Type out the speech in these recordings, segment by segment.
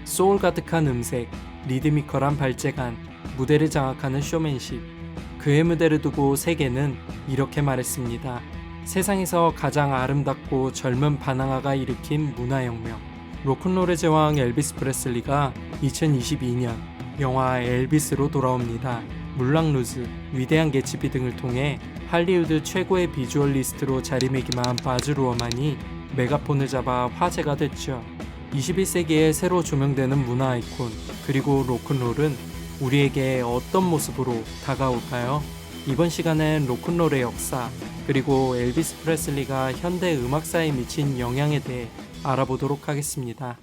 소울 가득한 음색, 리드미컬한 발재간, 무대를 장악하는 쇼맨십. 그의 무대를 두고 세계는 이렇게 말했습니다. 세상에서 가장 아름답고 젊은 바나나가 일으킨 문화혁명. 로큰롤의 제왕 엘비스 프레슬리가 2022년 영화 엘비스로 돌아옵니다. 물랑 루즈, 위대한 개츠비 등을 통해 할리우드 최고의 비주얼리스트로 자리매김한 바즈 루어만이 메가폰을 잡아 화제가 됐죠. 21세기에 새로 조명되는 문화 아이콘, 그리고 로큰롤은 우리에게 어떤 모습으로 다가올까요? 이번 시간엔 로큰롤의 역사, 그리고 엘비스 프레슬리가 현대 음악사에 미친 영향에 대해 알아보도록 하겠습니다.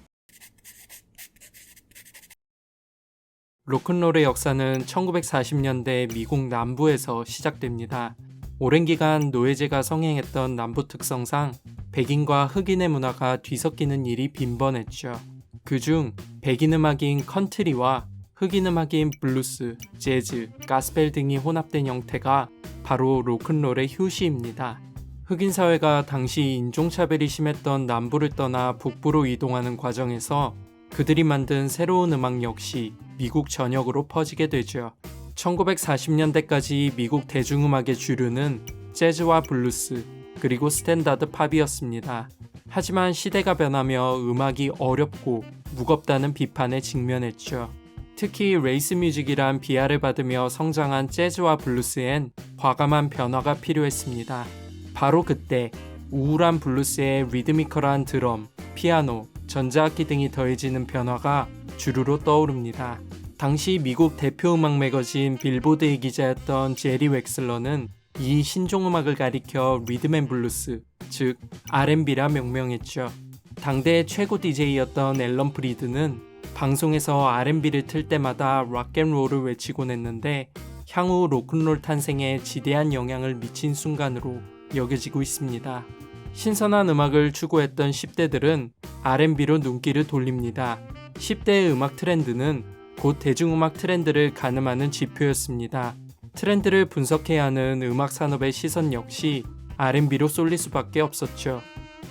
로큰롤의 역사는 1940년대 미국 남부에서 시작됩니다. 오랜 기간 노예제가 성행했던 남부 특성상 백인과 흑인의 문화가 뒤섞이는 일이 빈번했죠. 그중 백인 음악인 컨트리와 흑인 음악인 블루스, 재즈, 가스펠 등이 혼합된 형태가 바로 로큰롤의 휴시입니다. 흑인 사회가 당시 인종차별이 심했던 남부를 떠나 북부로 이동하는 과정에서 그들이 만든 새로운 음악 역시 미국 전역으로 퍼지게 되죠. 1940년대까지 미국 대중음악의 주류는 재즈와 블루스, 그리고 스탠다드 팝이었습니다. 하지만 시대가 변하며 음악이 어렵고 무겁다는 비판에 직면했죠. 특히 레이스 뮤직이란 비하를 받으며 성장한 재즈와 블루스엔 과감한 변화가 필요했습니다. 바로 그때 우울한 블루스에 리드미컬한 드럼, 피아노, 전자악기 등이 더해지는 변화가 주류로 떠오릅니다. 당시 미국 대표 음악 매거진 빌보드의 기자였던 제리 웩슬러는 이 신종음악을 가리켜 리듬앤블루스, 즉 R&B라 명명했죠. 당대의 최고 DJ였던 앨런 프리드는 방송에서 R&B를 틀 때마다 락앤롤을 외치곤 했는데 향후 로큰롤 탄생에 지대한 영향을 미친 순간으로 여겨지고 있습니다. 신선한 음악을 추구했던 10대들은 R&B로 눈길을 돌립니다. 10대의 음악 트렌드는 곧 대중음악 트렌드를 가늠하는 지표였습니다. 트렌드를 분석해야 하는 음악 산업의 시선 역시 R&B로 쏠릴 수밖에 없었죠.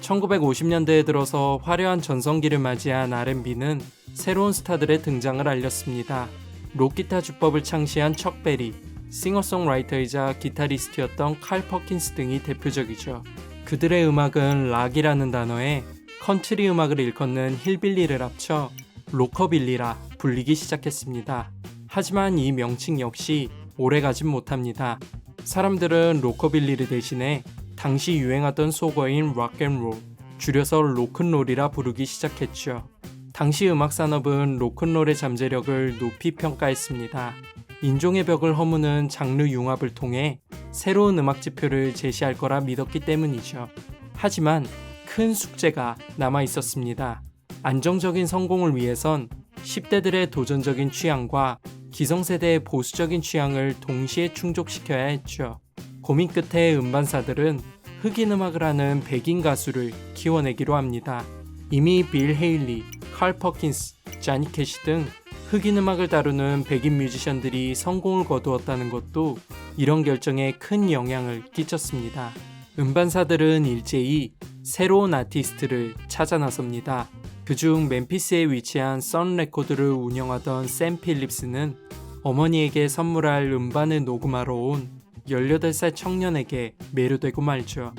1950년대에 들어서 화려한 전성기를 맞이한 R&B는 새로운 스타들의 등장을 알렸습니다. 록기타 주법을 창시한 척 베리, 싱어송라이터이자 기타리스트였던 칼 퍼킨스 등이 대표적이죠. 그들의 음악은 락이라는 단어에 컨트리 음악을 일컫는 힐빌리를 합쳐 로커빌리라 불리기 시작했습니다. 하지만 이 명칭 역시 오래가진 못합니다. 사람들은 로커빌리를 대신에 당시 유행하던 속어인 락앤롤, 줄여서 로큰롤이라 부르기 시작했죠. 당시 음악 산업은 로큰롤의 잠재력을 높이 평가했습니다. 인종의 벽을 허무는 장르 융합을 통해 새로운 음악 지표를 제시할 거라 믿었기 때문이죠. 하지만 큰 숙제가 남아 있었습니다. 안정적인 성공을 위해선 10대들의 도전적인 취향과 기성세대의 보수적인 취향을 동시에 충족시켜야 했죠. 고민 끝에 음반사들은 흑인 음악을 하는 백인 가수를 키워내기로 합니다. 이미 빌 헤일리, 칼 퍼킨스, 자니 캐시 등 흑인 음악을 다루는 백인 뮤지션들이 성공을 거두었다는 것도 이런 결정에 큰 영향을 끼쳤습니다. 음반사들은 일제히 새로운 아티스트를 찾아 나섭니다. 그중 멤피스에 위치한 선 레코드를 운영하던 샘 필립스는 어머니에게 선물할 음반을 녹음하러 온 18살 청년에게 매료되고 말죠.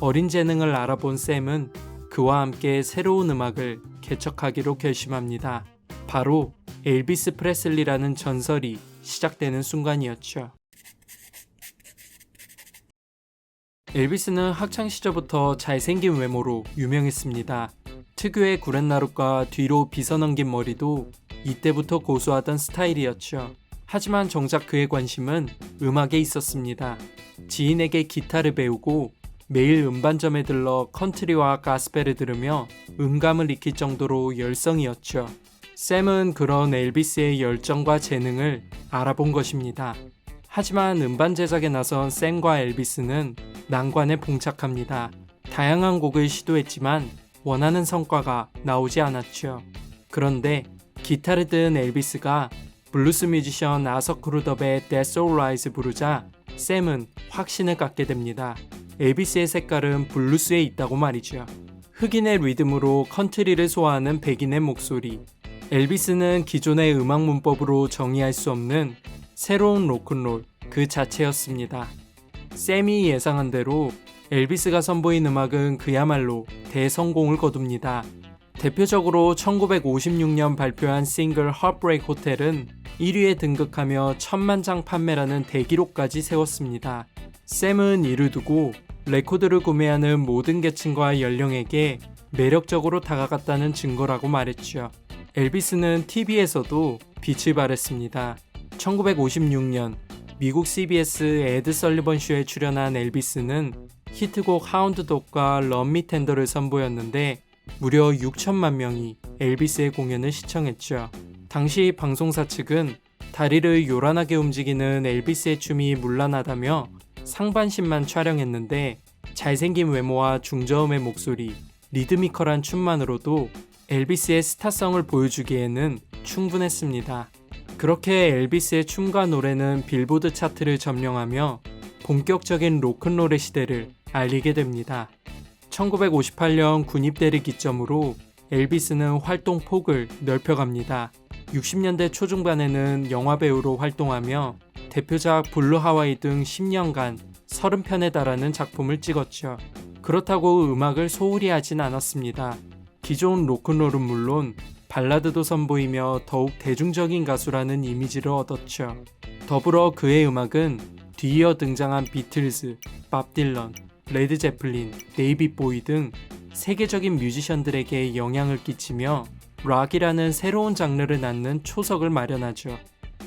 어린 재능을 알아본 샘은 그와 함께 새로운 음악을 개척하기로 결심합니다. 바로 엘비스 프레슬리라는 전설이 시작되는 순간이었죠. 엘비스는 학창시절부터 잘생긴 외모로 유명했습니다. 특유의 구렛나룻과 뒤로 빗어넘긴 머리도 이때부터 고수하던 스타일이었죠. 하지만 정작 그의 관심은 음악에 있었습니다. 지인에게 기타를 배우고 매일 음반점에 들러 컨트리와 가스펠을 들으며 음감을 익힐 정도로 열성이었죠. 샘은 그런 엘비스의 열정과 재능을 알아본 것입니다. 하지만 음반 제작에 나선 샘과 엘비스는 난관에 봉착합니다. 다양한 곡을 시도했지만 원하는 성과가 나오지 않았죠. 그런데 기타를 든 엘비스가 블루스 뮤지션 아서 크루덥의 That's All Right을 부르자 샘은 확신을 갖게 됩니다. 엘비스의 색깔은 블루스에 있다고 말이죠. 흑인의 리듬으로 컨트리를 소화하는 백인의 목소리, 엘비스는 기존의 음악 문법으로 정의할 수 없는 새로운 로큰롤 그 자체였습니다. 샘이 예상한 대로 엘비스가 선보인 음악은 그야말로 대성공을 거둡니다. 대표적으로 1956년 발표한 싱글 Heartbreak Hotel은 1위에 등극하며 1000만 장 판매라는 대기록까지 세웠습니다. 샘은 이를 두고 레코드를 구매하는 모든 계층과 연령에게 매력적으로 다가갔다는 증거라고 말했죠. 엘비스는 TV에서도 빛을 발했습니다. 1956년 미국 CBS 에드 설리번 쇼에 출연한 엘비스는 히트곡 하운드독과 럼미 텐더를 선보였는데 무려 6천만 명이 엘비스의 공연을 시청했죠. 당시 방송사 측은 다리를 요란하게 움직이는 엘비스의 춤이 문란하다며 상반신만 촬영했는데 잘생긴 외모와 중저음의 목소리, 리드미컬한 춤만으로도 엘비스의 스타성을 보여주기에는 충분했습니다. 그렇게 엘비스의 춤과 노래는 빌보드 차트를 점령하며 본격적인 로큰롤의 시대를 알리게 됩니다. 1958년 군입대를 기점으로 엘비스는 활동 폭을 넓혀갑니다. 60년대 초중반에는 영화배우로 활동하며 대표작 블루 하와이 등 10년간 30편에 달하는 작품을 찍었죠. 그렇다고 음악을 소홀히 하진 않았습니다. 기존 로큰롤은 물론 발라드도 선보이며 더욱 대중적인 가수라는 이미지를 얻었죠. 더불어 그의 음악은 뒤이어 등장한 비틀즈, 밥 딜런, 레드 제플린, 데이빗 보이 등 세계적인 뮤지션들에게 영향을 끼치며 락이라는 새로운 장르를 낳는 초석을 마련하죠.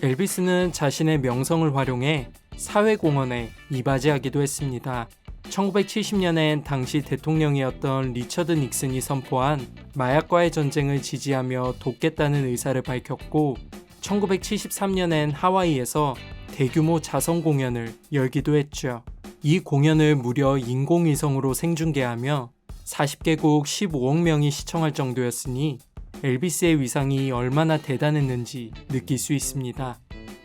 엘비스는 자신의 명성을 활용해 사회공헌에 이바지하기도 했습니다. 1970년엔 당시 대통령이었던 리처드 닉슨이 선포한 마약과의 전쟁을 지지하며 돕겠다는 의사를 밝혔고 1973년엔 하와이에서 대규모 자선 공연을 열기도 했죠. 이 공연을 무려 인공위성으로 생중계하며 40개국 15억 명이 시청할 정도였으니 엘비스의 위상이 얼마나 대단했는지 느낄 수 있습니다.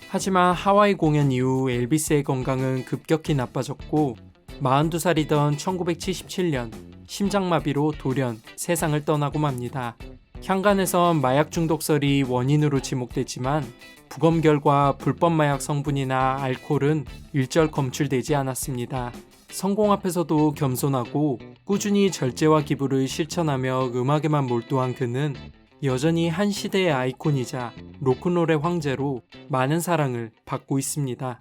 하지만 하와이 공연 이후 엘비스의 건강은 급격히 나빠졌고 42살이던 1977년 심장마비로 돌연 세상을 떠나고 맙니다. 향간에선 마약 중독설이 원인으로 지목됐지만 부검 결과 불법 마약 성분이나 알코올은 일절 검출되지 않았습니다. 성공 앞에서도 겸손하고 꾸준히 절제와 기부를 실천하며 음악에만 몰두한 그는 여전히 한 시대의 아이콘이자 로큰롤의 황제로 많은 사랑을 받고 있습니다.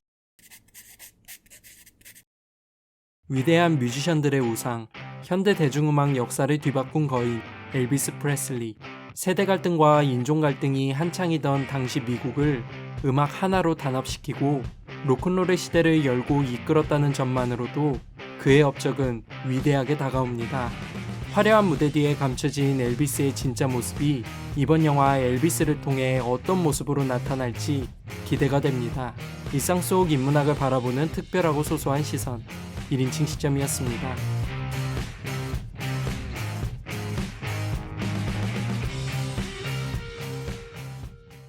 위대한 뮤지션들의 우상, 현대 대중음악 역사를 뒤바꾼 거인 엘비스 프레슬리. 세대 갈등과 인종 갈등이 한창이던 당시 미국을 음악 하나로 단합시키고 로큰롤의 시대를 열고 이끌었다는 점만으로도 그의 업적은 위대하게 다가옵니다. 화려한 무대 뒤에 감춰진 엘비스의 진짜 모습이 이번 영화 엘비스를 통해 어떤 모습으로 나타날지 기대가 됩니다. 일상 속 인문학을 바라보는 특별하고 소소한 시선, 1인칭 시점이었습니다.